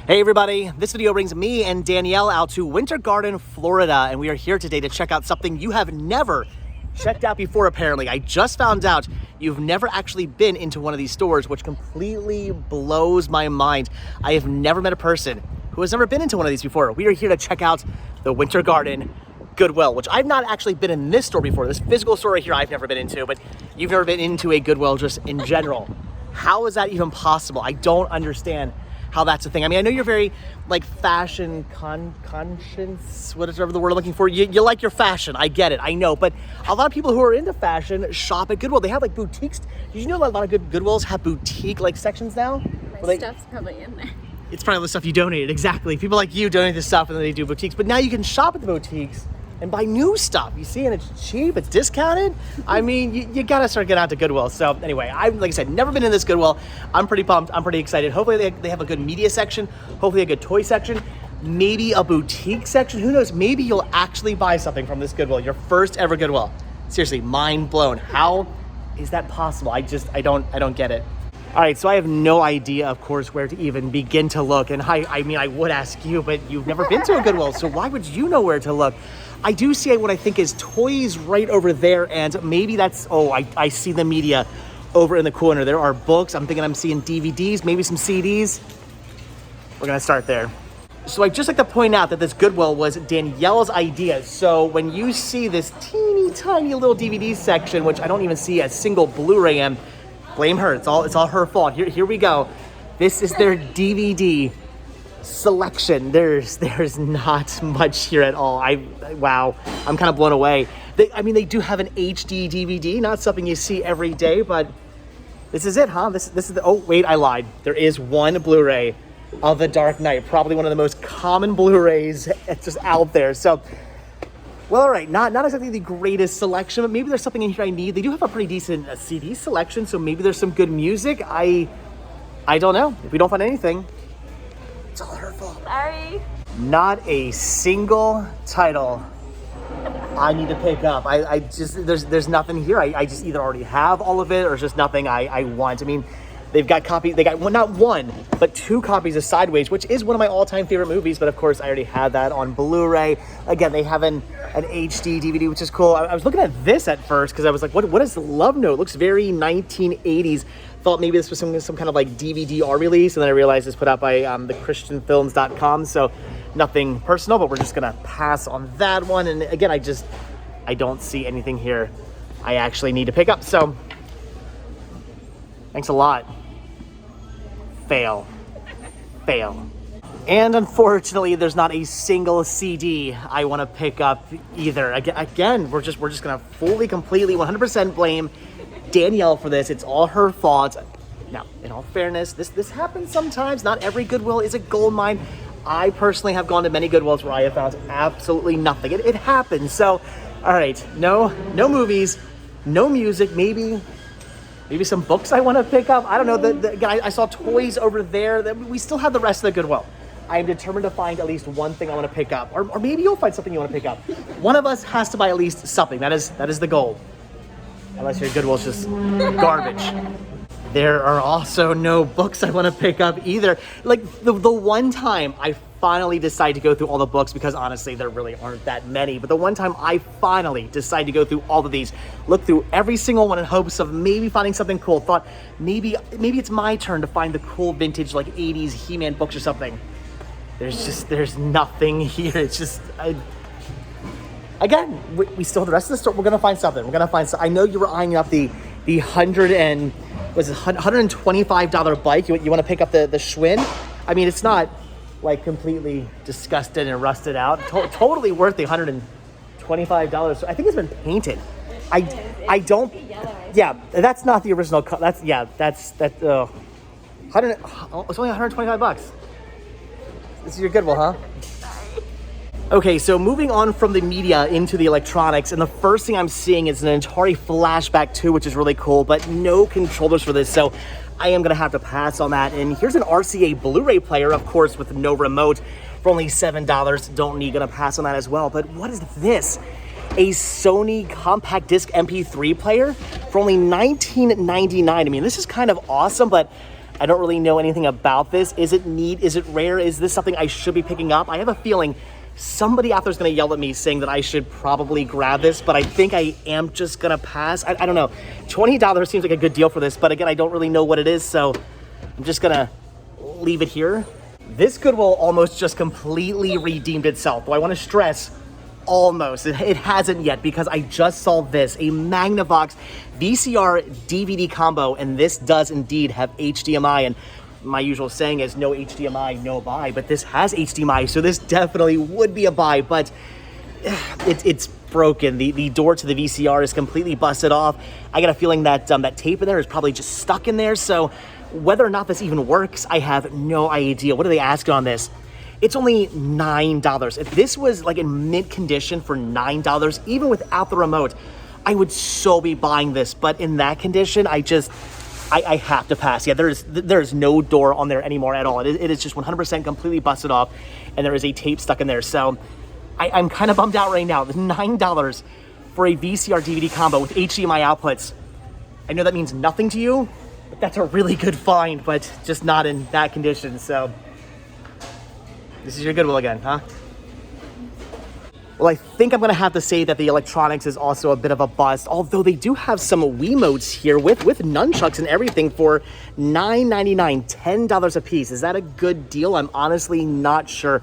Hey everybody, this video brings me and Danielle out to Winter Garden, Florida, and we are here today to check out something you have never checked out before apparently. I just found out you've never actually been into one of these stores, which completely blows my mind. I have never met a person who has never been into one of these before. We are here to check out the Winter Garden Goodwill, which I've not actually been in this store before. This physical store right here I've never been into, but you've never been into a Goodwill just in general. How is that even possible? I don't understand how that's a thing. I mean, I know you're very like fashion conscious, whatever the word I'm looking for. You like your fashion, I get it, I know, but a lot of people who are into fashion shop at Goodwill. They have like boutiques. Did you know that a lot of good Goodwills have boutique like sections now? My stuff's probably in there. It's probably the stuff you donated, exactly. People like you donate this stuff and then they do boutiques, but now you can shop at the boutiques and buy new stuff, you see, and it's cheap, it's discounted. I mean, you gotta start getting out to Goodwill. So anyway, I've, like I said, never been in this Goodwill. I'm pretty pumped, I'm pretty excited. Hopefully they have a good media section, hopefully a good toy section, maybe a boutique section, who knows, maybe you'll actually buy something from this Goodwill, your first ever Goodwill. Seriously, mind blown. How is that possible? I don't get it. All right, so I have no idea, of course, where to even begin to look. And I mean, I would ask you, but you've never been to a Goodwill, so why would you know where to look? I do see what I think is toys right over there, and maybe that's, I see the media over in the corner. There are books. I'm thinking I'm seeing DVDs, maybe some CDs. We're gonna start there. So I'd just like to point out that this Goodwill was Danielle's idea. So when you see this teeny tiny little DVD section, which I don't even see a single Blu-ray in, blame her, it's all her fault. Here we go. This is their DVD selection. There's not much here at all. Wow, I'm kind of blown away. They do have an HD DVD, not something you see every day, but this is it, huh? This is the, oh wait, I lied. There is one Blu-ray of The Dark Knight, probably one of the most common Blu-rays just out there. So, well, all right, not exactly the greatest selection, but maybe there's something in here I need. They do have a pretty decent CD selection, so maybe there's some good music. I don't know. If we don't find anything, it's all her fault. Sorry. Not a single title I need to pick up. I just, there's nothing here. I just either already have all of it or it's just nothing I want. I mean, they've got copies, they got not one, but 2 copies of Sideways, which is one of my all-time favorite movies, but of course I already had that on Blu-ray. Again, they have an HD DVD, which is cool. I was looking at this at first because I was like, what is the Love Note? It looks very 1980s. Thought maybe this was some kind of like DVD-R release, and then I realized it's put out by thechristianfilms.com, so nothing personal, but we're just gonna pass on that one. And again, I don't see anything here I actually need to pick up, so thanks a lot. Fail. And unfortunately, there's not a single CD I want to pick up either. Again, we're just gonna fully, completely, 100% blame Danielle for this. It's all her fault. Now, in all fairness, this happens sometimes. Not every Goodwill is a gold mine. I personally have gone to many Goodwills where I have found absolutely nothing. It happens. So, all right, no movies, no music, maybe some books I want to pick up. I don't know. Again, I saw toys over there. We still have the rest of the Goodwill. I am determined to find at least one thing I want to pick up, or maybe you'll find something you want to pick up. One of us has to buy at least something. That is the goal. Unless your Goodwill's just garbage. There are also no books I want to pick up either. Like the one time I finally decide to go through all the books, because honestly there really aren't that many, but the one time I finally decide to go through all of these, look through every single one in hopes of maybe finding something cool, thought maybe it's my turn to find the cool vintage like 80s He-Man books or something. There's nothing here. It's just again, we still have the rest of the store. We're gonna find something. I know you were eyeing up the $125 bike. You want to pick up the Schwinn? I mean, it's not like completely disgusted and rusted out. Totally worth the $125. I think it's been painted. I don't. Yeah, that's not the original. That's 100. It's only $125. This is your Goodwill, huh? Okay, so moving on from the media into the electronics, and the first thing I'm seeing is an Atari Flashback 2, which is really cool, but no controllers for this, so I am gonna have to pass on that. And here's an RCA Blu-ray player, of course, with no remote, for only $7. Gonna pass on that as well. But what is this? A Sony compact disc MP3 player for only $19.99. I mean, this is kind of awesome, but I don't really know anything about this. Is it neat? Is it rare? Is this something I should be picking up? I have a feeling somebody out there is going to yell at me saying that I should probably grab this, but I think I am just going to pass. I don't know. $20 seems like a good deal for this, but again, I don't really know what it is, so I'm just going to leave it here. This Goodwill almost just completely redeemed itself. Though I want to stress, almost. It hasn't yet, because I just saw this, a Magnavox VCR DVD combo, and this does indeed have HDMI, and my usual saying is no HDMI, no buy, but this has HDMI, so this definitely would be a buy, but it's broken. The door to the VCR is completely busted off. I got a feeling that that tape in there is probably just stuck in there, so whether or not this even works, I have no idea. What are they asking on this? It's only $9. If this was like in mint condition for $9, even without the remote, I would so be buying this, but in that condition, I have to pass. Yeah, there's no door on there anymore at all. It is just 100% completely busted off, and there is a tape stuck in there. So I'm kind of bummed out right now. $9 for a VCR DVD combo with HDMI outputs. I know that means nothing to you, but that's a really good find, but just not in that condition. So this is your Goodwill again, huh? Well, I think I'm gonna have to say that the electronics is also a bit of a bust, although they do have some Wiimotes here with nunchucks and everything for $9.99, $10 a piece. Is that a good deal? I'm honestly not sure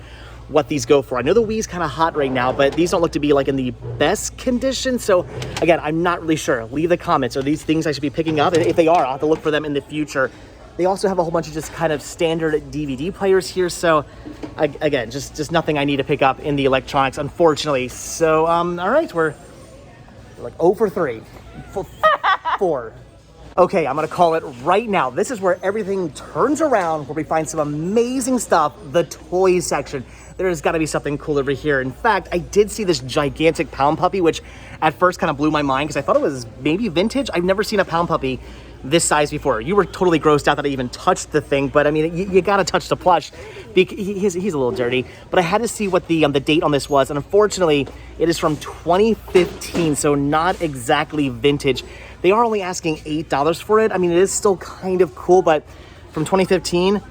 what these go for. I know the Wii's kind of hot right now, but these don't look to be like in the best condition. So again, I'm not really sure. Leave the comments. Are these things I should be picking up? And if they are, I'll have to look for them in the future. They also have a whole bunch of just kind of standard DVD players here. So again, just nothing I need to pick up in the electronics, unfortunately. So, all right, we're like 0 for 3, 4. Okay, I'm gonna call it right now. This is where everything turns around, where we find some amazing stuff, the toys section. There's gotta be something cool over here. In fact, I did see this gigantic Pound Puppy, which at first kind of blew my mind because I thought it was maybe vintage. I've never seen a Pound Puppy this size before. You were totally grossed out that I even touched the thing, but I mean, you gotta touch the plush. He's a little dirty, but I had to see what the date on this was, and unfortunately, it is from 2015, so not exactly vintage. They are only asking $8 for it. I mean, it is still kind of cool, but from 2015,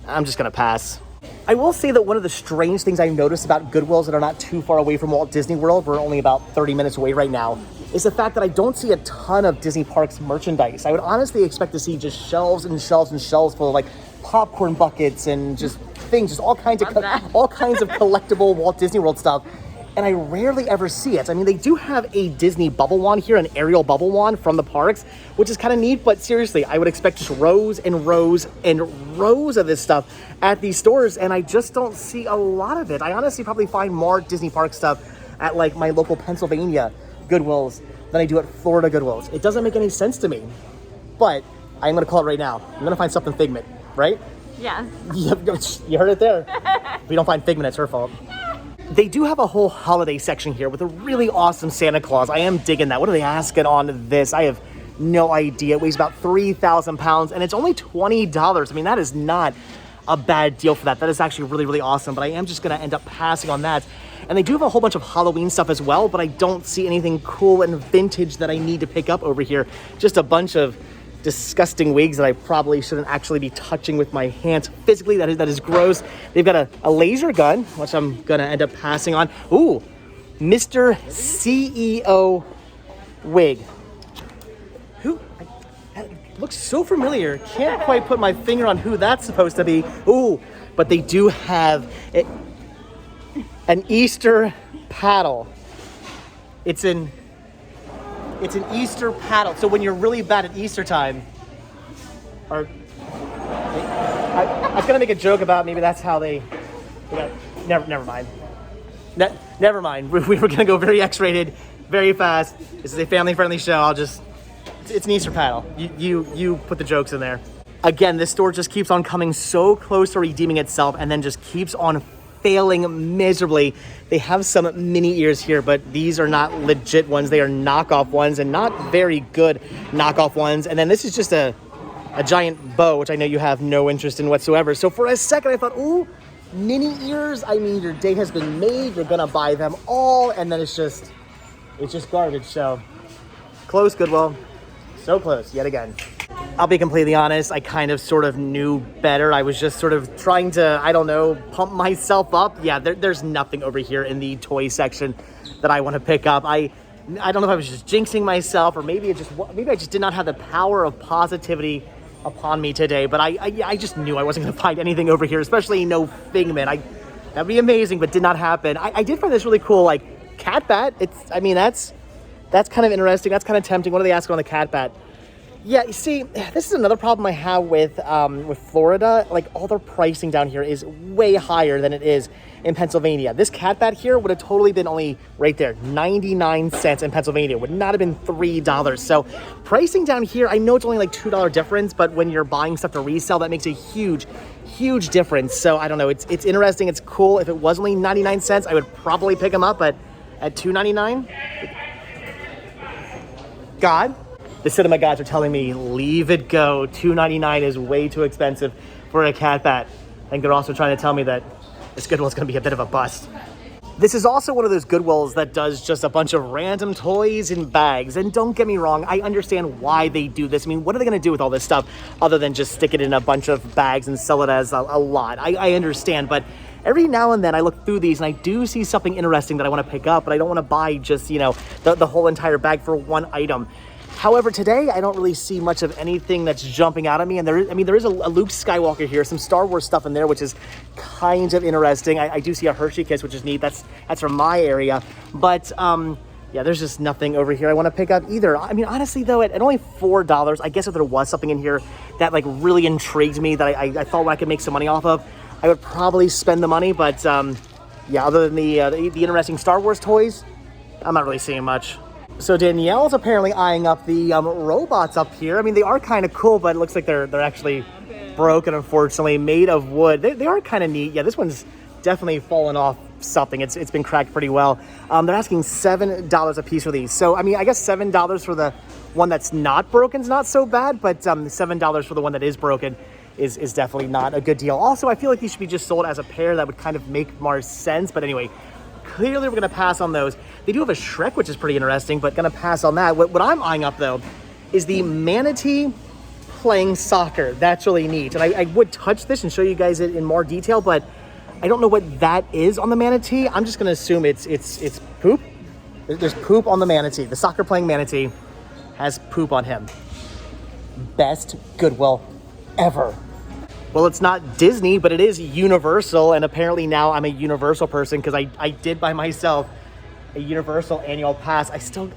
I'm just gonna pass. I will say that one of the strange things I've noticed about Goodwills that are not too far away from Walt Disney World, we're only about 30 minutes away right now, is the fact that I don't see a ton of Disney Parks merchandise. I would honestly expect to see just shelves and shelves and shelves full of like popcorn buckets and just things, just all kinds of collectible Walt Disney World stuff. And I rarely ever see it. I mean, they do have a Disney bubble wand here, an Ariel bubble wand from the parks, which is kind of neat, but seriously, I would expect just rows and rows and rows of this stuff at these stores, and I just don't see a lot of it. I honestly probably find more Disney park stuff at like my local Pennsylvania Goodwills than I do at Florida Goodwills. It doesn't make any sense to me, but I'm gonna call it right now. I'm gonna find something Figment, right? Yeah. You heard it there. If we don't find Figment, it's her fault. They do have a whole holiday section here with a really awesome Santa Claus. I am digging that. What are they asking on this? I have no idea. It weighs about 3,000 pounds and it's only $20. I mean, that is not a bad deal for that. That is actually really, really awesome, but I am just gonna end up passing on that. And they do have a whole bunch of Halloween stuff as well, but I don't see anything cool and vintage that I need to pick up over here. Just a bunch of disgusting wigs that I probably shouldn't actually be touching with my hands physically. That is gross. They've got a laser gun, which I'm gonna end up passing on. Ooh, Mr. CEO wig. Who? That looks so familiar. Can't quite put my finger on who that's supposed to be. Ooh, but they do have an Easter paddle. It's an Easter paddle. So when you're really bad at Easter time, or I was gonna make a joke about maybe that's how they never mind. Never mind. We were gonna go very X-rated, very fast. This is a family-friendly show. It's an Easter paddle. You put the jokes in there. Again, this store just keeps on coming so close to redeeming itself and then just keeps on failing miserably. They have some mini ears here, but these are not legit ones. They are knockoff ones and not very good knockoff ones. And then this is just a giant bow, which I know you have no interest in whatsoever. So for a second I thought, ooh, mini ears. I mean, your day has been made. You're gonna buy them all, and then it's just garbage. So close, Goodwill. So close yet again. I'll be completely honest, I kind of sort of knew better. I was just sort of trying to, I don't know, pump myself up. Yeah, there's nothing over here in the toy section that I want to pick up. I don't know if I was just jinxing myself, or maybe I just did not have the power of positivity upon me today, but I just knew I wasn't going to find anything over here, especially no Figment. That'd be amazing, but did not happen. I did find this really cool, like, cat bat. That's kind of interesting. That's kind of tempting. What do they ask on the cat bat? Yeah, you see, this is another problem I have with Florida. Like, all their pricing down here is way higher than it is in Pennsylvania. This cat bat here would have totally been only right there, 99 cents in Pennsylvania. Would not have been $3. So pricing down here, I know it's only like $2 difference, but when you're buying stuff to resell, that makes a huge difference. So I don't know, it's interesting, it's cool. If it was only 99 cents, I would probably pick them up, but at $2.99, God, the cinema gods are telling me, leave it go. $2.99 is way too expensive for a cat bat. I think they're also trying to tell me that this Goodwill is going to be a bit of a bust. This is also one of those Goodwills that does just a bunch of random toys in bags. And don't get me wrong, I understand why they do this. I mean, what are they going to do with all this stuff other than just stick it in a bunch of bags and sell it as a lot? I understand, but every now and then I look through these and I do see something interesting that I want to pick up, but I don't want to buy just, the whole entire bag for one item. However, today I don't really see much of anything that's jumping out at me, and there is a Luke Skywalker here, some Star Wars stuff in there, which is kind of interesting. I do see a Hershey Kiss, which is neat. That's from my area, but yeah, there's just nothing over here I want to pick up either. I mean, honestly though, at only $4, I guess if there was something in here that like really intrigued me that I thought I could make some money off of, I would probably spend the money. But yeah, other than the interesting Star Wars toys, I'm not really seeing much. So Danielle's apparently eyeing up the robots up here. I mean, they are kind of cool, but it looks like they're actually broken, unfortunately, made of wood. They are kind of neat. Yeah, this one's definitely fallen off something. It's been cracked pretty well. They're asking $7 a piece for these. So, I mean, I guess $7 for the one that's not broken is not so bad, but $7 for the one that is broken is definitely not a good deal. Also, I feel like these should be just sold as a pair. That would kind of make more sense. But anyway, clearly we're going to pass on those. They do have a Shrek, which is pretty interesting, but going to pass on that. What I'm eyeing up, though, is the manatee playing soccer. That's really neat. And I would touch this and show you guys it in more detail, but I don't know what that is on the manatee. I'm just going to assume it's poop. There's poop on the manatee. The soccer playing manatee has poop on him. Best Goodwill ever. Well, it's not Disney, but it is Universal, and apparently now I'm a Universal person because I did buy myself a Universal annual pass. I still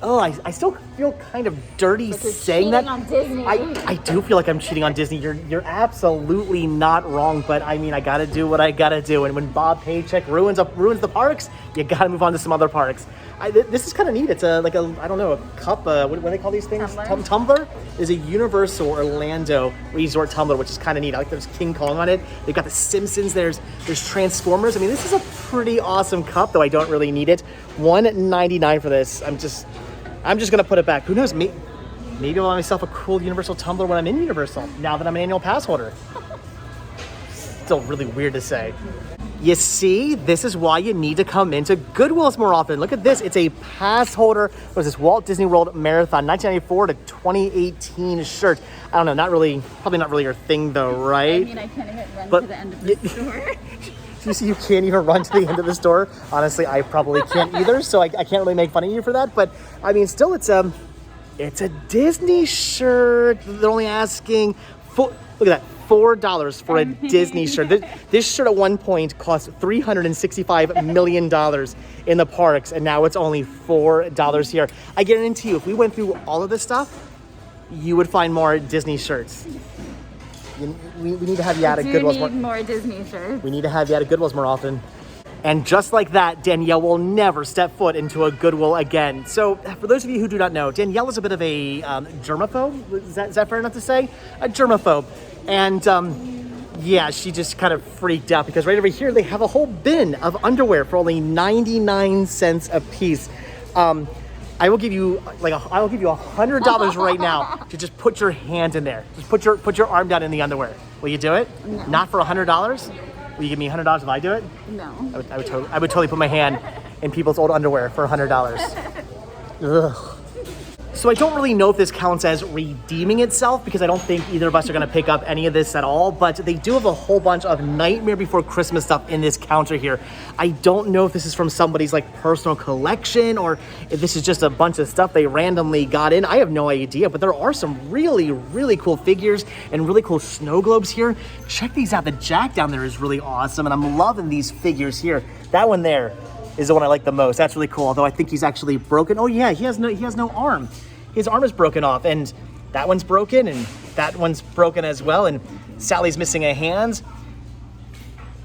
feel kind of dirty saying that. On Disney. I do feel like I'm cheating on Disney. You're absolutely not wrong, but I mean, I gotta do what I gotta do. And when Bob Paycheck ruins the parks, you gotta move on to some other parks. This is kind of neat. It's I don't know, a cup. What do they call these things? Tumbler. Is a Universal Orlando Resort tumbler, which is kind of neat. I like there's King Kong on it. They've got the Simpsons. There's Transformers. I mean, this is a pretty awesome cup, though I don't really need it. $1.99 for this. I'm just gonna put it back. Who knows? Maybe I'll buy myself a cool Universal tumbler when I'm in Universal. Now that I'm an annual pass holder. Still really weird to say. You see, this is why you need to come into Goodwills more often. Look at this. It's a pass holder. What is this? Walt Disney World Marathon 1994 to 2018 shirt. I don't know. Probably not really your thing though, right? I mean, I can't even run to the end of the store. You see, you can't even run to the end of the store. Honestly, I probably can't either, so I can't really make fun of you for that. But I mean, still, it's a Disney shirt. They're only asking look at that. $4 for a Disney shirt. This shirt at one point cost $365 million in the parks, and now it's only $4 here. I guarantee you, if we went through all of this stuff, you would find more Disney shirts. We need to have you out at Goodwills more. More Disney shirts. We need to have you out at Goodwills more often. And just like that, Danielle will never step foot into a Goodwill again. So for those of you who do not know, Danielle is a bit of a germaphobe. Is that fair enough to say? A germaphobe. And yeah, she just kind of freaked out because right over here they have a whole bin of underwear for only 99 cents a piece. I will give you $100 right now to just put your hand in there. Just put your arm down in the underwear. Will you do it? No. Not for $100? Will you give me $100 if I do it? No. I would totally put my hand in people's old underwear for $100. Ugh. So I don't really know if this counts as redeeming itself because I don't think either of us are gonna pick up any of this at all, but they do have a whole bunch of Nightmare Before Christmas stuff in this counter here. I don't know if this is from somebody's like personal collection or if this is just a bunch of stuff they randomly got in. I have no idea, but there are some really, really cool figures and really cool snow globes here. Check these out. The Jack down there is really awesome, and I'm loving these figures here. That one there is the one I like the most. That's really cool, although I think he's actually broken. Oh yeah, he has no arm. His arm is broken off, and that one's broken, and that one's broken as well, and Sally's missing a hand.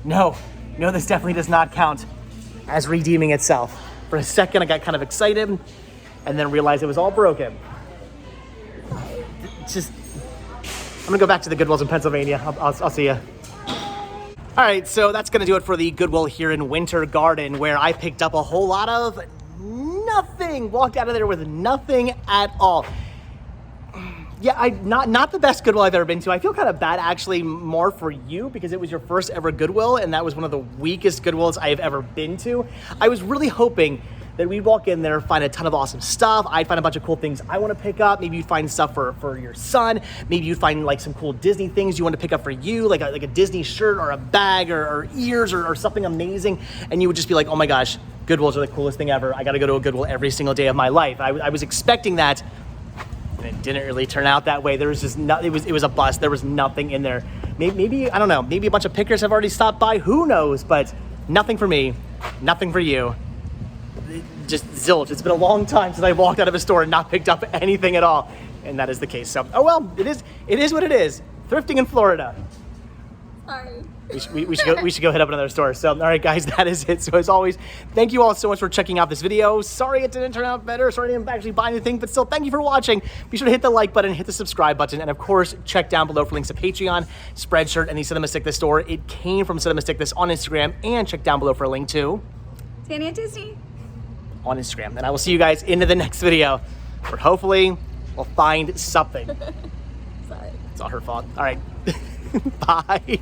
No, this definitely does not count as redeeming itself. For a second, I got kind of excited, and then realized it was all broken. I'm gonna go back to the Goodwills in Pennsylvania. I'll see you. All right, so that's gonna do it for the Goodwill here in Winter Garden, where I picked up a whole lot of nothing. Walked out of there with nothing at all. Yeah, not the best Goodwill I've ever been to. I feel kind of bad actually more for you because it was your first ever Goodwill, and that was one of the weakest Goodwills I have ever been to. I was really hoping that we'd walk in there, find a ton of awesome stuff. I'd find a bunch of cool things I want to pick up. Maybe you'd find stuff for your son. Maybe you'd find like some cool Disney things you want to pick up for you, like a Disney shirt or a bag or ears or something amazing. And you would just be like, oh my gosh, Goodwills are the coolest thing ever. I got to go to a Goodwill every single day of my life. I was expecting that, and it didn't really turn out that way. There was just it was a bust. There was nothing in there. Maybe I don't know. Maybe a bunch of pickers have already stopped by. Who knows? But nothing for me. Nothing for you. Just zilch. It's been a long time since I walked out of a store and not picked up anything at all, and that is the case. So, oh well, it is what it is. Thrifting in Florida. Sorry. We should go hit up another store. So, all right, guys, that is it. So, as always, thank you all so much for checking out this video. Sorry it didn't turn out better. Sorry I didn't actually buy anything, but still, thank you for watching. Be sure to hit the like button, hit the subscribe button, and of course, check down below for links to Patreon, Spreadshirt, and the Cinema Stick This store. It came from Cinema Stick This on Instagram, and check down below for a link to Danny and Disney on Instagram. And I will see you guys into the next video, where hopefully we'll find something. Sorry. It's all her fault. All right, bye.